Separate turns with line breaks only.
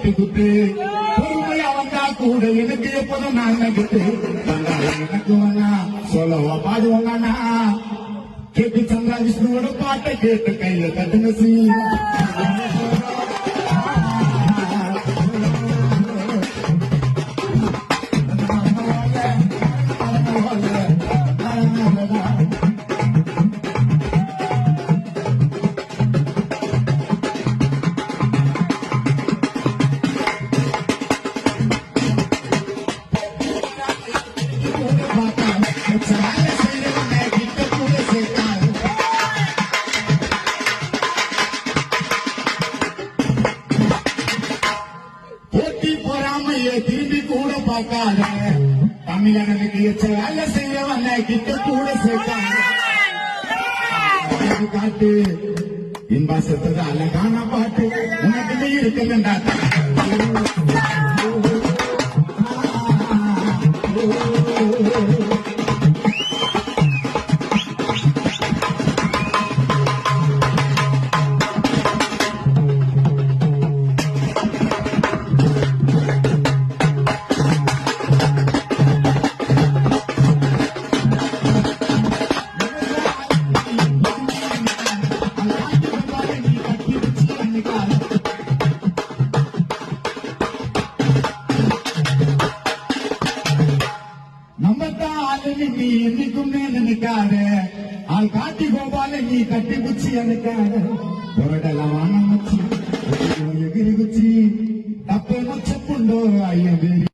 கட்டுக்குட்டு பொறுமையா வந்தா கூட எனக்கு எப்போதும் நான் நகிட்டு எனக்கு வேணா சொல்லவா பாடுவாங்கண்ணா கேட்டு சந்திரா விஷ்ணுவோட பாட்டை கேட்டு கையில கட்டுங்க சி திரும்பி கூட பார்க்காத தமிழனுக்கு எச்ச வேலை செய்ய வந்த கிட்ட கூட சேர்க்காத காட்டு இன்பா செத்தது அழகான பாட்டு உனக்கு இருக்குதுண்டா நீ என்னைக்கும் நினைக்காத ஆள் காட்டி கோபால நீ கட்டி குச்சி அனுக்காத பொருடலாம் எகிரி குச்சி தப்பே முச்சப்புண்டோ ஐயன்